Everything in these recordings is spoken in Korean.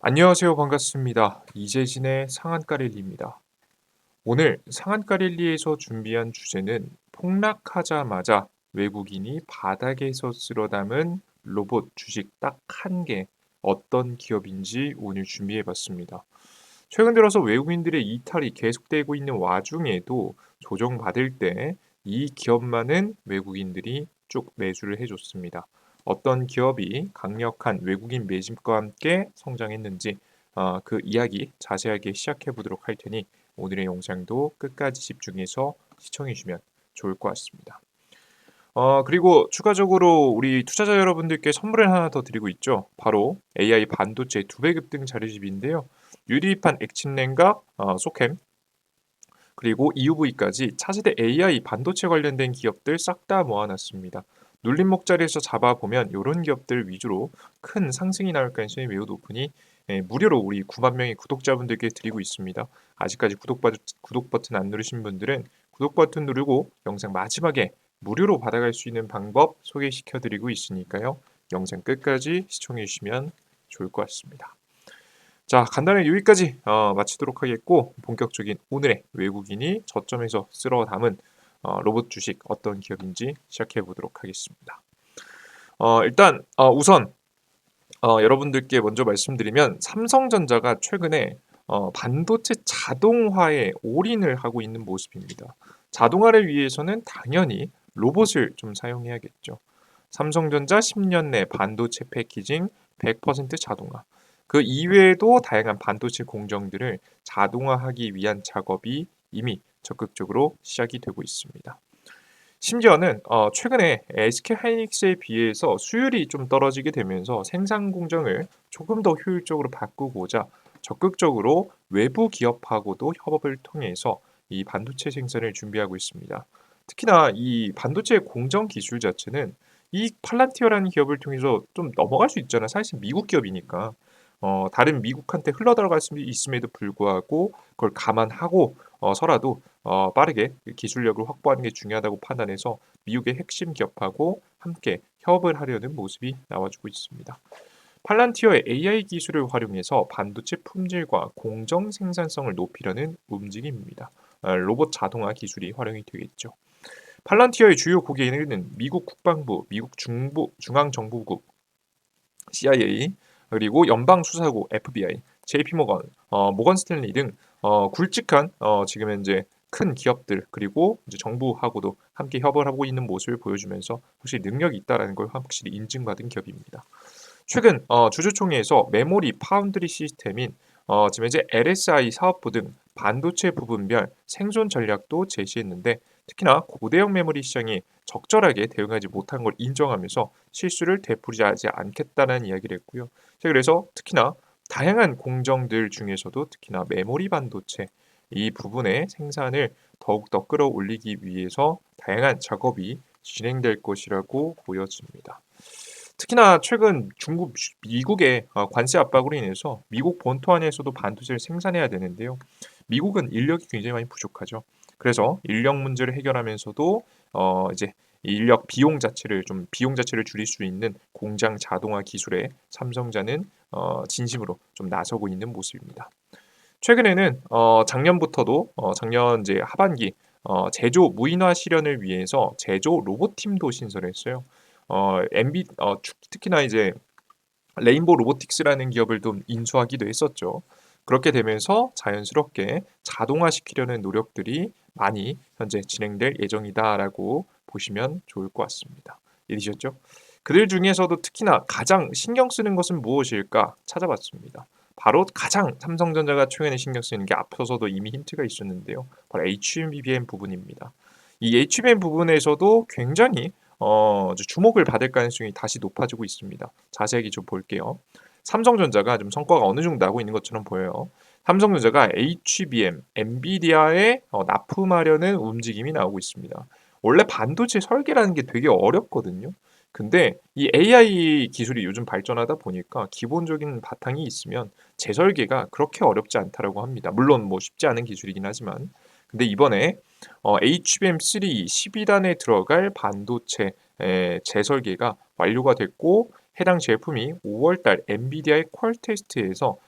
안녕하세요. 반갑습니다. 이재진의 상한가 랠리입니다. 오늘 상한가 랠리에서 준비한 주제는 폭락하자마자 외국인이 바닥에서 쓸어 담은 로봇 주식 딱 한 개, 어떤 기업인지 오늘 준비해 봤습니다. 최근 들어서 외국인들의 이탈이 계속되고 있는 와중에도 조정받을 때 이 기업만은 외국인들이 쭉 매수를 해줬습니다. 어떤 기업이 강력한 외국인 매집과 함께 성장했는지 그 이야기 자세하게 시작해 보도록 할 테니 오늘의 영상도 끝까지 집중해서 시청해 주시면 좋을 것 같습니다. 그리고 추가적으로 우리 투자자 여러분들께 선물을 하나 더 드리고 있죠. 바로 AI 반도체 두 배 급등 자료집인데요. 유리판 액침램과 소캠 그리고 EUV까지 차세대 AI 반도체 관련된 기업들 싹 다 모아놨습니다. 눌림 목자리에서 잡아보면 이런 기업들 위주로 큰 상승이 나올 가능성이 매우 높으니 무료로 우리 9만 명의 구독자분들께 드리고 있습니다. 아직까지 구독 버튼 안 누르신 분들은 구독 버튼 누르고 영상 마지막에 무료로 받아갈 수 있는 방법 소개시켜 드리고 있으니까요. 영상 끝까지 시청해 주시면 좋을 것 같습니다. 자, 간단하게 여기까지 마치도록 하겠고 본격적인 오늘의 외국인이 저점에서 쓸어 담은 로봇 주식 어떤 기업인지 시작해 보도록 하겠습니다. 일단 우선 여러분들께 먼저 말씀드리면 삼성전자가 최근에 반도체 자동화에 올인을 하고 있는 모습입니다. 자동화를 위해서는 당연히 로봇을 좀 사용해야겠죠. 삼성전자 10년 내 반도체 패키징 100% 자동화. 그 이외에도 다양한 반도체 공정들을 자동화하기 위한 작업이 이미 적극적으로 시작이 되고 있습니다. 심지어는 최근에 SK하이닉스에 비해서 수율이 좀 떨어지게 되면서 생산 공정을 조금 더 효율적으로 바꾸고자 적극적으로 외부 기업하고도 협업을 통해서 이 반도체 생산을 준비하고 있습니다. 특히나 이 반도체 공정 기술 자체는 이 팔란티어라는 기업을 통해서 좀 넘어갈 수 있잖아요. 사실 미국 기업이니까. 다른 미국한테 흘러 들어갈 수 있음에도 불구하고 그걸 감안하고 서라도 빠르게 기술력을 확보하는 게 중요하다고 판단해서 미국의 핵심 기업하고 함께 협업을 하려는 모습이 나와주고 있습니다. 팔란티어의 AI 기술을 활용해서 반도체 품질과 공정 생산성을 높이려는 움직임입니다. 로봇 자동화 기술이 활용이 되겠죠. 팔란티어의 주요 고객은 미국 국방부, 미국 중앙정보국, CIA, 그리고 연방수사국 FBI, JP모건, 모건 스탠리 등 굵직한 지금 현재 큰 기업들 그리고 이제 정부하고도 함께 협업을 하고 있는 모습을 보여주면서 확실히 능력이 있다라는 걸 확실히 인증받은 기업입니다. 최근 주주총회에서 메모리 파운드리 시스템인 지금 현재 LSI 사업부 등 반도체 부분별 생존 전략도 제시했는데 특히나 고대형 메모리 시장이 적절하게 대응하지 못한 걸 인정하면서 실수를 되풀이하지 않겠다는 이야기를 했고요. 자, 그래서 특히나 다양한 공정들 중에서도 특히나 메모리 반도체 이 부분의 생산을 더욱더 끌어올리기 위해서 다양한 작업이 진행될 것이라고 보여집니다. 특히나 최근 미국의 관세 압박으로 인해서 미국 본토 안에서도 반도체를 생산해야 되는데요. 미국은 인력이 굉장히 많이 부족하죠. 그래서 인력 문제를 해결하면서도 이제 인력 비용 자체를 줄일 수 있는 공장 자동화 기술에 삼성자는 진심으로 좀 나서고 있는 모습입니다. 최근에는 작년부터도 작년 이제 하반기 제조 무인화 실현을 위해서 제조 로봇팀도 신설했어요. 특히나 이제 레인보우 로보틱스라는 기업을 좀 인수하기도 했었죠. 그렇게 되면서 자연스럽게 자동화시키려는 노력들이 많이 현재 진행될 예정이다라고 보시면 좋을 것 같습니다. 이해되셨죠? 그들 중에서도 특히나 가장 신경 쓰는 것은 무엇일까 찾아봤습니다. 바로 가장 삼성전자가 최근에 신경 쓰는 게 앞서서도 이미 힌트가 있었는데요. 바로 HBM 부분입니다. 이 HBM 부분에서도 굉장히 주목을 받을 가능성이 다시 높아지고 있습니다. 자세하게 좀 볼게요. 삼성전자가 좀 성과가 어느 정도 나고 있는 것처럼 보여요. 삼성전자가 HBM, 엔비디아에 납품하려는 움직임이 나오고 있습니다. 원래 반도체 설계라는 게 되게 어렵거든요. 근데 이 AI 기술이 요즘 발전하다 보니까 기본적인 바탕이 있으면 재설계가 그렇게 어렵지 않다라고 합니다. 물론 뭐 쉽지 않은 기술이긴 하지만. 근데 이번에 HBM3 12단에 들어갈 반도체 재설계가 완료가 됐고 해당 제품이 5월달 엔비디아의 퀄 테스트에서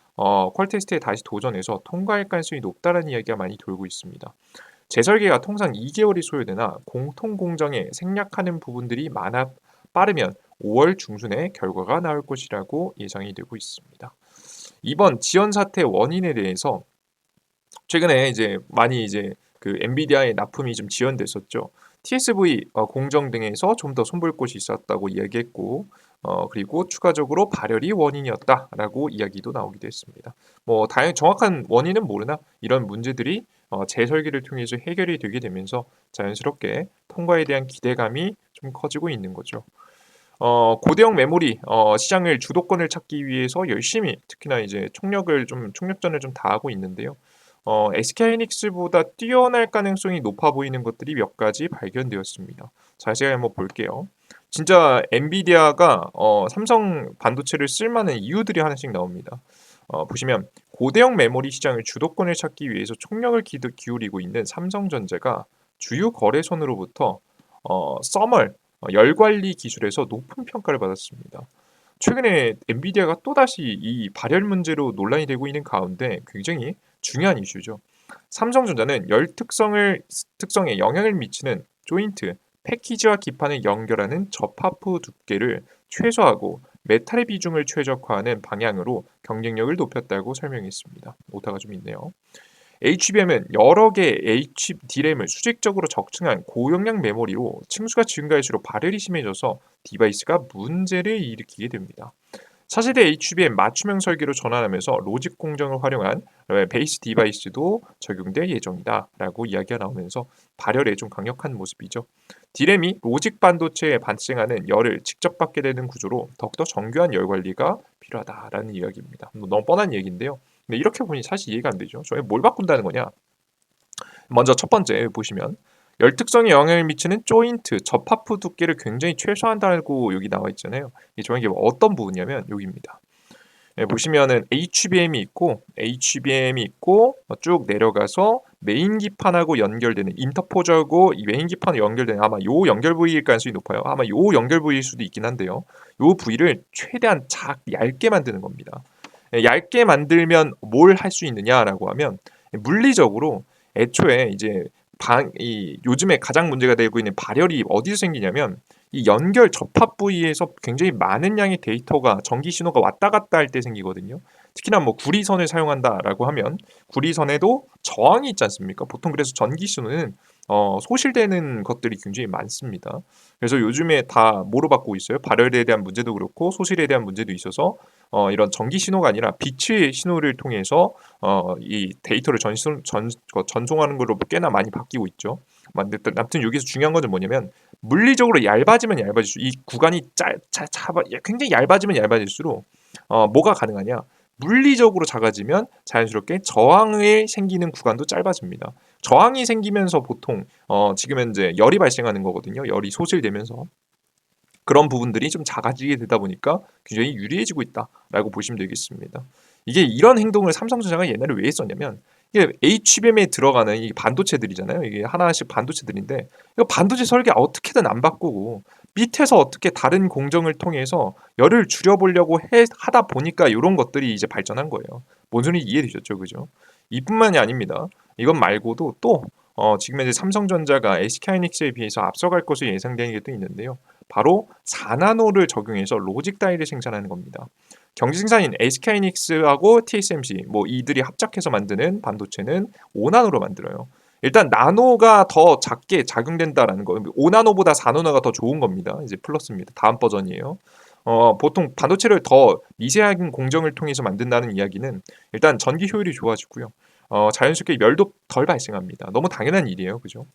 퀄 테스트에 다시 도전해서 통과할 가능성이 높다는 이야기가 많이 돌고 있습니다. 재설계가 통상 2개월이 소요되나 공통 공정에 생략하는 부분들이 많아 빠르면 5월 중순에 결과가 나올 것이라고 예상이 되고 있습니다. 이번 지연 사태 원인에 대해서 최근에 이제 많이 이제 그 엔비디아의 납품이 좀 지연됐었죠. TSV 공정 등에서 좀 더 손볼 곳이 있었다고 이야기했고, 그리고 추가적으로 발열이 원인이었다라고 이야기도 나오기도 했습니다. 뭐 다행 정확한 원인은 모르나 이런 문제들이 재설계를 통해서 해결이 되게 되면서 자연스럽게 통과에 대한 기대감이 좀 커지고 있는 거죠. 고대형 메모리 시장을 주도권을 찾기 위해서 열심히 특히나 이제 총력전을 좀 다하고 있는데요. SK하이닉스보다 뛰어날 가능성이 높아 보이는 것들이 몇 가지 발견되었습니다. 자세히 한번 볼게요. 진짜 엔비디아가 삼성 반도체를 쓸 만한 이유들이 하나씩 나옵니다. 보시면 고대형 메모리 시장을 주도권을 찾기 위해서 총력을 기울이고 있는 삼성전자가 주요 거래선으로부터 써멀 열 관리 기술에서 높은 평가를 받았습니다. 최근에 엔비디아가 또다시 이 발열 문제로 논란이 되고 있는 가운데 굉장히 중요한 이슈죠. 삼성전자는 특성에 영향을 미치는 조인트, 패키지와 기판을 연결하는 접합부 두께를 최소화하고 메탈의 비중을 최적화하는 방향으로 경쟁력을 높였다고 설명했습니다. 오타가 좀 있네요. HBM은 여러 개의 HDRAM을 수직적으로 적층한 고용량 메모리로 층수가 증가할수록 발열이 심해져서 디바이스가 문제를 일으키게 됩니다. 차세대 HBM 맞춤형 설계로 전환하면서 로직 공정을 활용한 베이스 디바이스도 적용될 예정이다라고 이야기가 나오면서 발열에 좀 강력한 모습이죠. 디램이 로직 반도체에 발생하는 열을 직접 받게 되는 구조로 더욱더 정교한 열 관리가 필요하다라는 이야기입니다. 너무 뻔한 얘기인데요. 근데 이렇게 보니 사실 이해가 안 되죠. 저게 뭘 바꾼다는 거냐? 먼저 첫 번째 보시면 열 특성에 영향을 미치는 조인트, 접합부 두께를 굉장히 최소화한다고 여기 나와 있잖아요. 이 정확히 어떤 부분이냐면 여기입니다. 보시면은 HBM이 있고 쭉 내려가서 메인 기판하고 연결되는 인터포저고 이 메인 기판에 연결되는 아마 요 연결 부위일 가능성이 높아요. 아마 요 연결 부위일 수도 있긴 한데요. 요 부위를 최대한 얇게 만드는 겁니다. 얇게 만들면 뭘 할 수 있느냐라고 하면 물리적으로 애초에 이제 요즘에 가장 문제가 되고 있는 발열이 어디서 생기냐면 이 연결 접합 부위에서 굉장히 많은 양의 데이터가 전기 신호가 왔다 갔다 할 때 생기거든요. 특히나 뭐 구리선을 사용한다라고 하면 구리선에도 저항이 있지 않습니까? 보통 그래서 전기 신호는 소실되는 것들이 굉장히 많습니다. 그래서 요즘에 다 뭐로 바꾸고 있어요? 발열에 대한 문제도 그렇고 소실에 대한 문제도 있어서 이런 전기 신호가 아니라 빛의 신호를 통해서 이 데이터를 전송하는 걸로 꽤나 많이 바뀌고 있죠. 아무튼 여기서 중요한 것은 뭐냐면 물리적으로 얇아지면 얇아질수록 이 구간이 굉장히 얇아지면 얇아질수록 뭐가 가능하냐? 물리적으로 작아지면 자연스럽게 저항이 생기는 구간도 짧아집니다. 저항이 생기면서 보통 지금 현재 열이 발생하는 거거든요. 열이 소실되면서 그런 부분들이 좀 작아지게 되다 보니까 굉장히 유리해지고 있다라고 보시면 되겠습니다. 이게 이런 행동을 삼성전자가 옛날에 왜 했었냐면 이게 HBM에 들어가는 이 반도체들이잖아요. 이게 하나씩 반도체들인데 이거 반도체 설계 어떻게든 안 바꾸고 밑에서 어떻게 다른 공정을 통해서 열을 줄여보려고 하다 보니까 이런 것들이 이제 발전한 거예요. 뭔 소리인지 이해되셨죠, 그죠? 이뿐만이 아닙니다. 이것 말고도 또 지금 현재 삼성전자가 SK하이닉스에 비해서 앞서갈 것으로 예상되는 게 또 있는데요. 바로 4나노를 적용해서 로직 다이를 생산하는 겁니다. 경쟁사인 SK하이닉스하고 TSMC 뭐 이들이 합작해서 만드는 반도체는 5나노로 만들어요. 일단 나노가 더 작게 작용된다라는 거. 5나노보다 4나노가 더 좋은 겁니다. 이제 플러스입니다. 다음 버전이에요. 보통 반도체를 더 미세한 공정을 통해서 만든다는 이야기는 일단 전기 효율이 좋아지고요. 자연스럽게 열도 덜 발생합니다. 너무 당연한 일이에요. 그죠?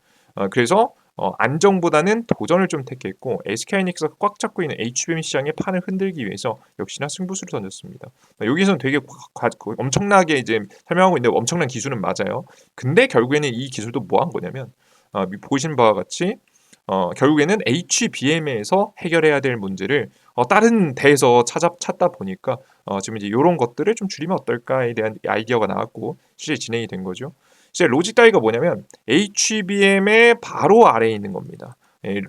그래서 안정보다는 도전을 좀 택했고 SK하이닉스가 꽉 잡고 있는 HBM 시장의 판을 흔들기 위해서 역시나 승부수를 던졌습니다. 여기서는 되게 엄청나게 이제 설명하고 있는데 엄청난 기술은 맞아요. 근데 결국에는 이 기술도 뭐 한 거냐면 보신 바와 같이 결국에는 HBM에서 해결해야 될 문제를 다른 데에서 찾다 보니까 지금 이제 이런 것들을 좀 줄이면 어떨까에 대한 아이디어가 나왔고 실제 진행이 된 거죠. 이제 로직 다이가 뭐냐면 HBM의 바로 아래에 있는 겁니다.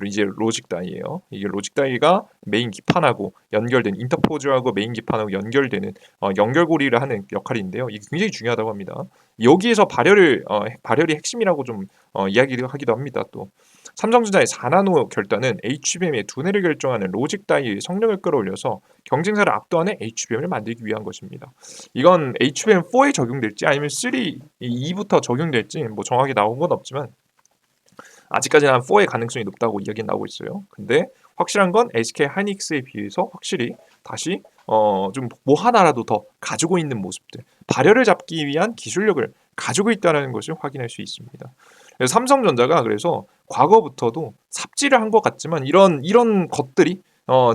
이제 로직 다이예요. 이게 로직 다이가 메인 기판하고 연결된 인터포즈하고 메인 기판하고 연결되는 연결고리를 하는 역할인데요. 이게 굉장히 중요하다고 합니다. 여기에서 발열이 핵심이라고 좀 이야기를 하기도 합니다. 또 삼성전자의 4나노 결단은 HBM의 두뇌를 결정하는 로직 다이의 성능을 끌어올려서 경쟁사를 압도하는 HBM을 만들기 위한 것입니다. 이건 HBM4에 적용될지 아니면 3, 2부터 적용될지 뭐 정확히 나온 건 없지만 아직까지는 한 4의 가능성이 높다고 이야기는 나오고 있어요. 근데 확실한 건 SK 하이닉스에 비해서 확실히 다시 좀 뭐 하나라도 더 가지고 있는 모습들, 발열을 잡기 위한 기술력을 가지고 있다는 것을 확인할 수 있습니다. 그래서 삼성전자가 그래서 과거부터도 삽질을 한 것 같지만 이런 것들이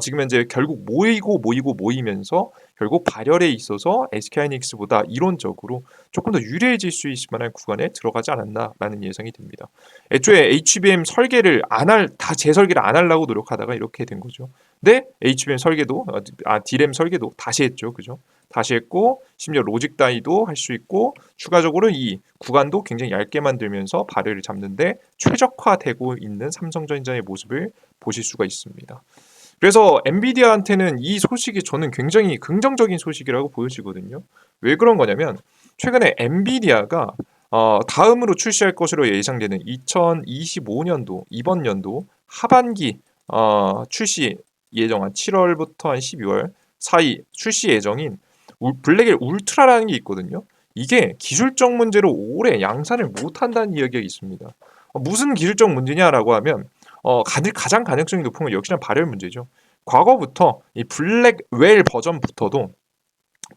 지금 현재 결국 모이면서 결국 발열에 있어서 SK하이닉스보다 이론적으로 조금 더 유리해질 수 있을 만한 구간에 들어가지 않았나라는 예상이 듭니다. 애초에 HBM 설계를 다 재설계를 안 하려고 노력하다가 이렇게 된 거죠. 근데 HBM 설계도 D램 설계도 다시 했죠, 그죠? 다시 했고 심지어 로직 다이도 할 수 있고 추가적으로 이 구간도 굉장히 얇게 만들면서 발열을 잡는데 최적화되고 있는 삼성전자의 모습을 보실 수가 있습니다. 그래서 엔비디아한테는 이 소식이 저는 굉장히 긍정적인 소식이라고 보여지거든요. 왜 그런 거냐면 최근에 엔비디아가 다음으로 출시할 것으로 예상되는 2025년도 이번 연도 하반기 출시 예정한 7월부터 한 12월 사이 출시 예정인 블랙엘 울트라라는 게 있거든요. 이게 기술적 문제로 올해 양산을 못한다는 이야기가 있습니다. 무슨 기술적 문제냐라고 하면 가장 가능성이 높은 건 역시나 발열 문제죠. 과거부터 이 블랙웰 버전부터도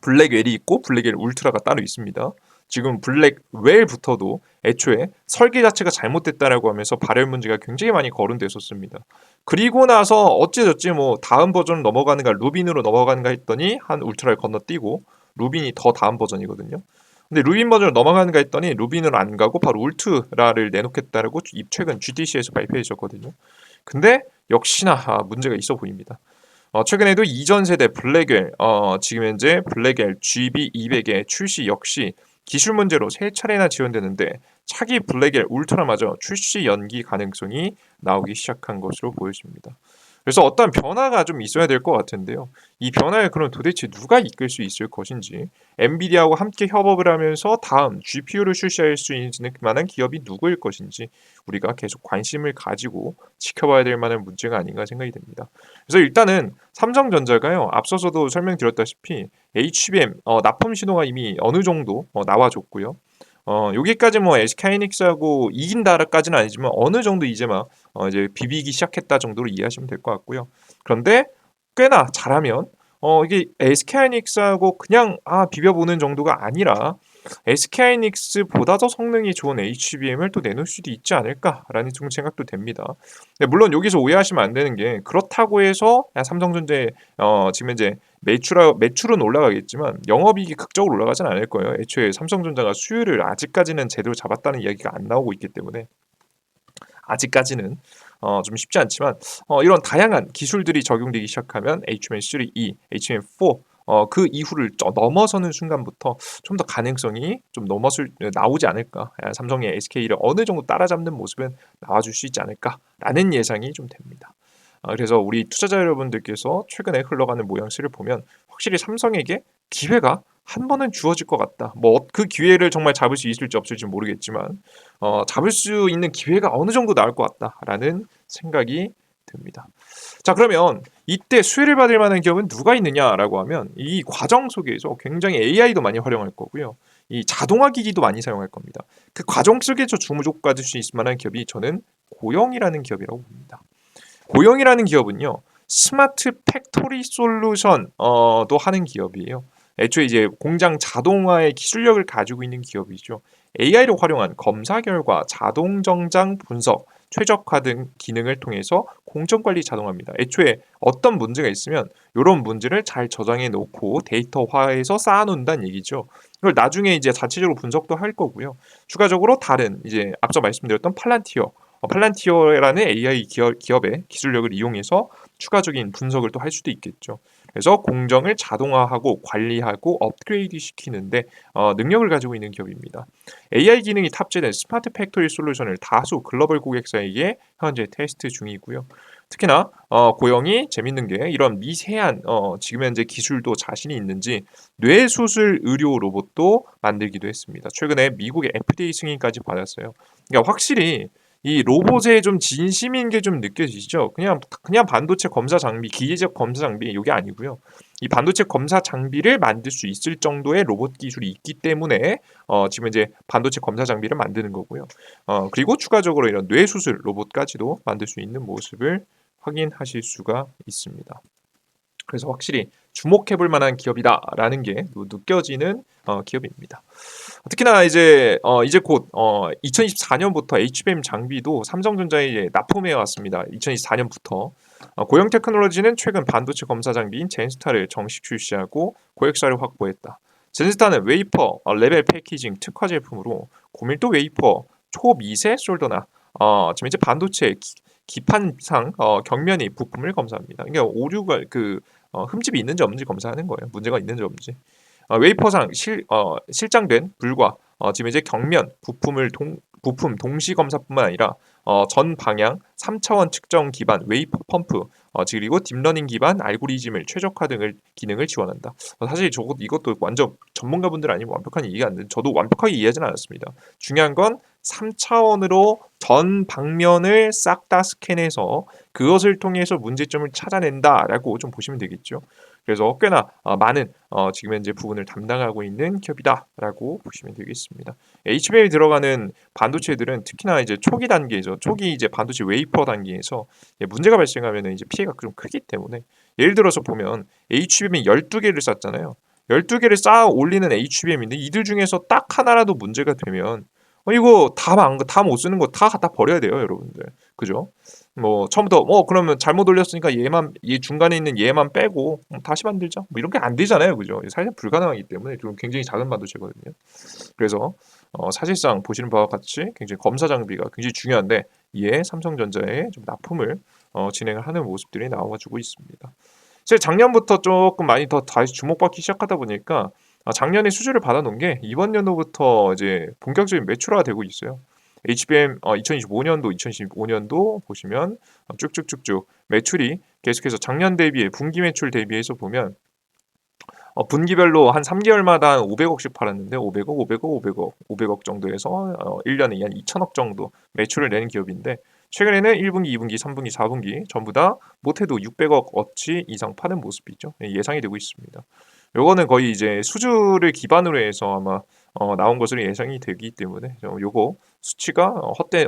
블랙웰이 있고 블랙웰 울트라가 따로 있습니다. 지금 블랙웰부터도 애초에 설계 자체가 잘못됐다라고 하면서 발열 문제가 굉장히 많이 거론됐었습니다. 그리고 나서 어찌저찌 뭐 다음 버전 넘어가는가 루빈으로 넘어가는가 했더니 한 울트라를 건너뛰고 루빈이 더 다음 버전이거든요. 근데 루빈 버전으로 넘어가는가 했더니 루빈으로 안 가고 바로 울트라를 내놓겠다라고 최근 GTC에서 발표했었거든요. 근데 역시나 문제가 있어 보입니다. 최근에도 이전 세대 블랙웰, 지금 현재 블랙웰 GB200의 출시 역시 기술 문제로 3차례나 지연되는데 차기 블랙웰 울트라마저 출시 연기 가능성이 나오기 시작한 것으로 보여집니다. 그래서 어떤 변화가 좀 있어야 될 것 같은데요. 이 변화를 그럼 도대체 누가 이끌 수 있을 것인지, 엔비디아하고 함께 협업을 하면서 다음 GPU를 출시할 수 있는 만한 기업이 누구일 것인지 우리가 계속 관심을 가지고 지켜봐야 될 만한 문제가 아닌가 생각이 됩니다. 그래서 일단은 삼성전자가요, 앞서서도 설명드렸다시피 HBM 납품 신호가 이미 어느 정도 나와줬고요. 여기까지 뭐 SK하이닉스하고 이긴다까지는 아니지만 어느 정도 이제 막 이제 비비기 시작했다 정도로 이해하시면 될 것 같고요. 그런데 꽤나 잘하면 이게 SK하이닉스하고 그냥 비벼보는 정도가 아니라 SK하이닉스보다 더 성능이 좋은 HBM을 또 내놓을 수도 있지 않을까라는 좀 생각도 됩니다. 물론 여기서 오해하시면 안 되는 게 그렇다고 해서 삼성전자의 지금 이제 매출은 올라가겠지만 영업이익이 극적으로 올라가진 않을 거예요. 애초에 삼성전자가 수율을 아직까지는 제대로 잡았다는 이야기가 안 나오고 있기 때문에 아직까지는 좀 쉽지 않지만 이런 다양한 기술들이 적용되기 시작하면 HBM3, HBM4 그 이후를 넘어서는 순간부터 좀 더 가능성이 좀 나오지 않을까. 삼성의 SK를 어느 정도 따라잡는 모습은 나와줄 수 있지 않을까라는 예상이 좀 됩니다. 그래서 우리 투자자 여러분들께서 최근에 흘러가는 모양새를 보면 확실히 삼성에게 기회가 한 번은 주어질 것 같다. 뭐 그 기회를 정말 잡을 수 있을지 없을지 모르겠지만 잡을 수 있는 기회가 어느 정도 나올 것 같다라는 생각이 듭니다. 자, 그러면 이때 수혜를 받을 만한 기업은 누가 있느냐라고 하면 이 과정 속에서 굉장히 AI도 많이 활용할 거고요. 이 자동화 기기도 많이 사용할 겁니다. 그 과정 속에서 주목받을 수 있을 만한 기업이 저는 고영이라는 기업이라고 봅니다. 고영이라는 기업은요, 스마트 팩토리 솔루션도 하는 기업이에요. 애초에 이제 공장 자동화의 기술력을 가지고 있는 기업이죠. AI를 활용한 검사 결과, 자동 정장 분석, 최적화 등 기능을 통해서 공정 관리 자동화입니다. 애초에 어떤 문제가 있으면 이런 문제를 잘 저장해 놓고 데이터화해서 쌓아놓는다는 얘기죠. 이걸 나중에 이제 자체적으로 분석도 할 거고요. 추가적으로 다른 이제 앞서 말씀드렸던 팔란티어라는 AI 기업의 기술력을 이용해서 추가적인 분석을 또 할 수도 있겠죠. 그래서 공정을 자동화하고 관리하고 업그레이드 시키는데 능력을 가지고 있는 기업입니다. AI 기능이 탑재된 스마트 팩토리 솔루션을 다수 글로벌 고객사에게 현재 테스트 중이고요. 특히나 고영이 재밌는 게 이런 미세한 지금 현재 기술도 자신이 있는지 뇌수술 의료 로봇도 만들기도 했습니다. 최근에 미국의 FDA 승인까지 받았어요. 그러니까 확실히 이 로봇에 좀 진심인 게 좀 느껴지시죠? 그냥 반도체 검사 장비, 기계적 검사 장비 이게 아니고요. 이 반도체 검사 장비를 만들 수 있을 정도의 로봇 기술이 있기 때문에 지금 이제 반도체 검사 장비를 만드는 거고요. 그리고 추가적으로 이런 뇌수술 로봇까지도 만들 수 있는 모습을 확인하실 수가 있습니다. 그래서 확실히 주목해 볼 만한 기업이다라는 게 느껴지는 기업입니다. 특히나 이제 곧 2024년부터 HBM 장비도 삼성전자에 납품해 왔습니다. 2024년부터 고영 테크놀로지는 최근 반도체 검사 장비인 젠스타를 정식 출시하고 고객사를 확보했다. 젠스타는 웨이퍼 레벨 패키징 특화 제품으로 고밀도 웨이퍼 초미세 솔더나 지금 이제 반도체 기판상 격면이 부품을 검사합니다. 그러니까 오류가 흠집이 있는지 없는지 검사하는 거예요. 문제가 있는지 없는지. 웨이퍼상 실장된 불과 지금 이제 격면 부품 동시 검사뿐만 아니라 전 방향 3차원 측정 기반 웨이퍼 펌프 그리고 딥러닝 기반 알고리즘을 최적화 등을 기능을 지원한다. 사실 이것도 완전 전문가분들 아니면 완벽한 이해가 안 되는 저도 완벽하게 이해하지는 않았습니다. 중요한 건 3차원으로 전 방면을 싹 다 스캔해서 그것을 통해서 문제점을 찾아낸다라고 좀 보시면 되겠죠. 그래서 꽤나 많은 지금 현재 부분을 담당하고 있는 기업이다라고 보시면 되겠습니다. HBM이 들어가는 반도체들은 특히나 이제 초기 단계죠. 초기 이제 반도체 웨이퍼 단계에서 문제가 발생하면 이제 피해가 좀 크기 때문에 예를 들어서 보면 HBM이 12개를 쐈잖아요. 12개를 쌓아 올리는 HBM인데 이들 중에서 딱 하나라도 문제가 되면 이거 다 못 쓰는 거 다 갖다 버려야 돼요, 여러분들. 그죠? 뭐 처음부터 그러면 잘못 올렸으니까 얘 중간에 있는 얘만 빼고 다시 만들자. 뭐 이런 게 안 되잖아요, 그죠? 사실 불가능하기 때문에 좀 굉장히 작은 반도체거든요. 그래서 사실상 보시는 바와 같이 굉장히 검사 장비가 굉장히 중요한데 이에 삼성전자에 좀 납품을 진행을 하는 모습들이 나와주고 있습니다. 사실 작년부터 조금 많이 더 다시 주목받기 시작하다 보니까 작년에 수주를 받아놓은 게 이번 연도부터 이제 본격적인 매출화되고 있어요. HBM 2025년도, 2025년도 보시면 쭉쭉쭉쭉 매출이 계속해서 작년 대비해 분기 매출 대비해서 보면 분기별로 한 3개월마다 한 500억씩 팔았는데 500억, 500억, 500억, 500억 정도에서 1년에 한 2천억 정도 매출을 내는 기업인데 최근에는 1분기, 2분기, 3분기, 4분기 전부 다 못해도 600억 어치 이상 파는 모습이죠. 예상이 되고 있습니다. 요거는 거의 이제 수주를 기반으로 해서 아마 나온 것으로 예상이 되기 때문에 요거 수치가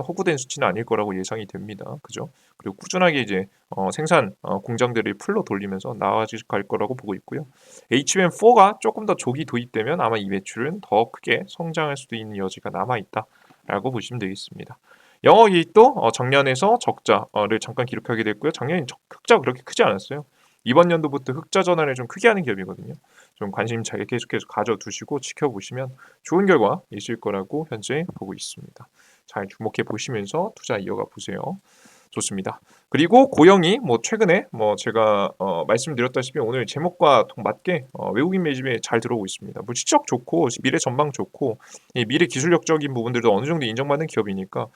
허구된 수치는 아닐 거라고 예상이 됩니다. 그죠? 그리고 꾸준하게 이제 생산 공장들을 풀로 돌리면서 나아질 거라고 보고 있고요. HBM4가 조금 더 조기 도입되면 아마 이 매출은 더 크게 성장할 수도 있는 여지가 남아 있다라고 보시면 되겠습니다. 영업이익도 작년에서 적자를 잠깐 기록하게 됐고요. 작년에 흑자가 그렇게 크지 않았어요. 이번 연도부터 흑자 전환을 좀 크게 하는 기업이거든요. 좀 관심 잘 계속해서 가져두시고 지켜보시면 좋은 결과 있을 거라고 현재 보고 있습니다. 잘 주목해 보시면서 투자 이어가 보세요. 좋습니다. 그리고 고영이 뭐 최근에 뭐 제가 말씀드렸다시피 오늘 제목과 맞게 외국인 매집에 잘 들어오고 있습니다. 뭐 실적 좋고 미래 전망 좋고 이 미래 기술력적인 부분들도 어느 정도 인정받는 기업이니까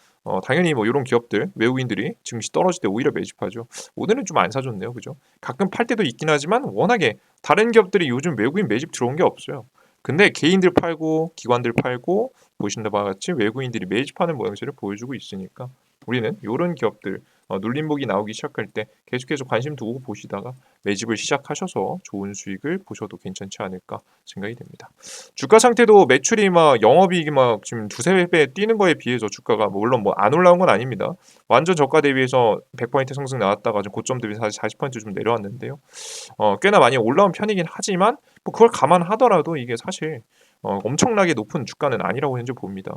당연히 뭐 이런 기업들 외국인들이 증시 떨어질 때 오히려 매집하죠. 오늘은 좀 안 사줬네요, 그죠? 가끔 팔 때도 있긴 하지만 워낙에 다른 기업들이 요즘 외국인 매집 들어온 게 없어요. 근데 개인들 팔고 기관들 팔고 보신 바와 같이 외국인들이 매집하는 모양새를 보여주고 있으니까 우리는 이런 기업들 눌림목이 나오기 시작할 때 계속해서 관심 두고 보시다가 매집을 시작하셔서 좋은 수익을 보셔도 괜찮지 않을까 생각이 됩니다. 주가 상태도 매출이 막 영업이익이 막 지금 두세 배 뛰는 거에 비해서 주가가 물론 뭐 안 올라온 건 아닙니다. 완전 저가 대비해서 100% 상승 나왔다가 좀 고점 대비 40%좀 내려왔는데요. 꽤나 많이 올라온 편이긴 하지만 뭐 그걸 감안하더라도 이게 사실 엄청나게 높은 주가는 아니라고 현재 봅니다.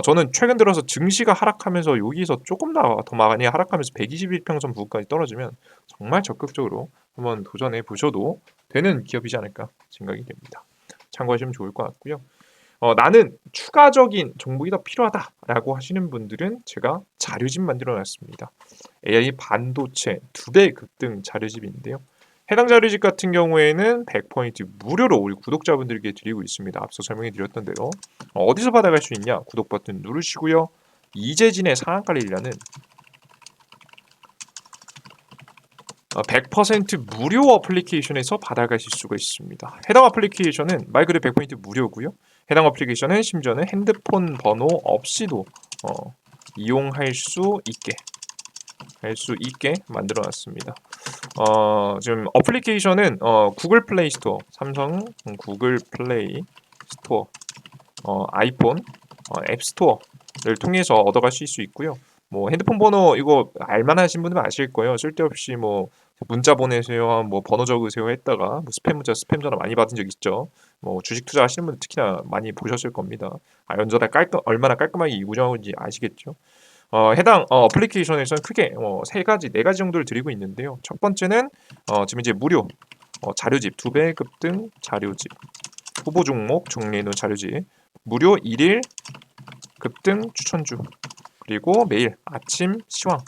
저는 최근 들어서 증시가 하락하면서 여기서 조금 더 많이 하락하면서 121평선 부근까지 떨어지면 정말 적극적으로 한번 도전해 보셔도 되는 기업이지 않을까 생각이 됩니다. 참고하시면 좋을 것 같고요. 나는 추가적인 정보가 더 필요하다라고 하시는 분들은 제가 자료집 만들어 놨습니다. AI 반도체 2배 급등 자료집인데요. 해당 자료집 같은 경우에는 100포인트 무료로 우리 구독자분들께 드리고 있습니다. 앞서 설명해 드렸던 대로 어디서 받아갈 수 있냐? 구독 버튼 누르시고요. 이재진의 상한가리라는 100% 무료 어플리케이션에서 받아가실 수가 있습니다. 해당 어플리케이션은 말 그대로 100포인트 무료고요. 해당 어플리케이션은 심지어는 핸드폰 번호 없이도 이용할 수 있게 만들어 놨습니다. 지금 어플리케이션은 구글 플레이 스토어, 삼성 구글 플레이 스토어, 아이폰 앱 스토어를 통해서 얻어가실 수 있고요. 뭐 핸드폰 번호 이거 알만하신 분들은 아실 거예요. 쓸데없이 뭐 문자 보내세요, 뭐 번호 적으세요 했다가 뭐 스팸 문자, 스팸 전화 많이 받은 적 있죠. 뭐 주식 투자하시는 분들 특히나 많이 보셨을 겁니다. 연전에 얼마나 깔끔하게 운영하는지 아시겠죠. 해당 어플리케이션에서는 크게 세 가지, 네 가지 정도를 드리고 있는데요. 첫 번째는 지금 이제 무료 자료집, 2배 급등 자료집, 후보 종목 정리해 놓은 자료집, 무료 1일 급등 추천주, 그리고 매일 아침 시황,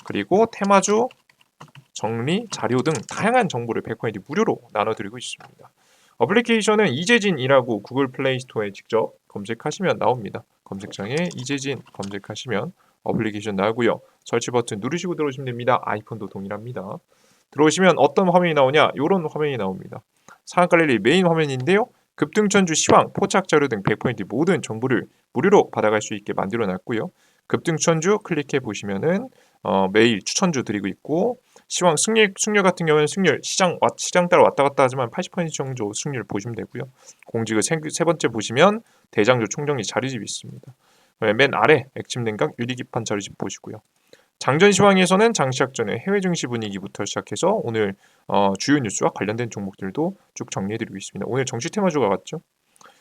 그리고 테마주 정리 자료 등 다양한 정보를 100% 무료로 나눠드리고 있습니다. 어플리케이션은 이재진이라고 구글 플레이 스토어에 직접 검색하시면 나옵니다. 검색창에 이재진 검색하시면 어플리케이션 나오고요. 설치 버튼 누르시고 들어오시면 됩니다. 아이폰도 동일합니다. 들어오시면 어떤 화면이 나오냐? 이런 화면이 나옵니다. 상한가릴리 메인 화면인데요. 급등천주 시황, 포착 자료 등 100포인트 모든 정보를 무료로 받아갈 수 있게 만들어 놨고요. 급등천주 클릭해 보시면은 매일 추천주 드리고 있고, 시황 승률 같은 경우는 승률 시장 따라 왔다 갔다 하지만 80% 정도 승률 보시면 되고요. 공직을 세 번째 보시면 대장주 총정리 자료집이 있습니다. 맨 아래 액침 냉각 유리기판 자료집 보시고요. 장전 시황에서는 장시작 전에 해외 증시 분위기부터 시작해서 오늘 주요 뉴스와 관련된 종목들도 쭉 정리해드리고 있습니다. 오늘 정치 테마주가 같죠?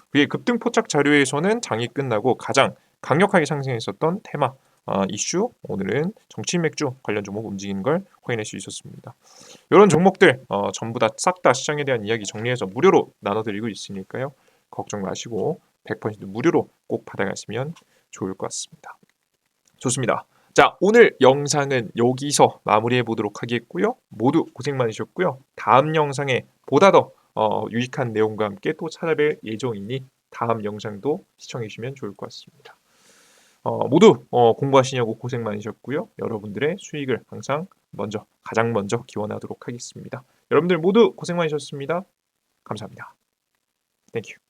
그게 급등 포착 자료에서는 장이 끝나고 가장 강력하게 상승했었던 테마 이슈, 오늘은 정치 맥주 관련 종목 움직이는 걸 확인할 수 있었습니다. 이런 종목들 전부 다 싹 다 시장에 대한 이야기 정리해서 무료로 나눠드리고 있으니까요. 걱정 마시고 100% 무료로 꼭 받아가시면 좋을 것 같습니다. 좋습니다. 자, 오늘 영상은 여기서 마무리해 보도록 하겠고요. 모두 고생 많으셨고요. 다음 영상에 보다 더 유익한 내용과 함께 또 찾아뵐 예정이니 다음 영상도 시청해 주시면 좋을 것 같습니다. 모두 공부하시냐고 고생 많으셨고요. 여러분들의 수익을 항상 가장 먼저 기원하도록 하겠습니다. 여러분들 모두 고생 많으셨습니다. 감사합니다. 땡큐.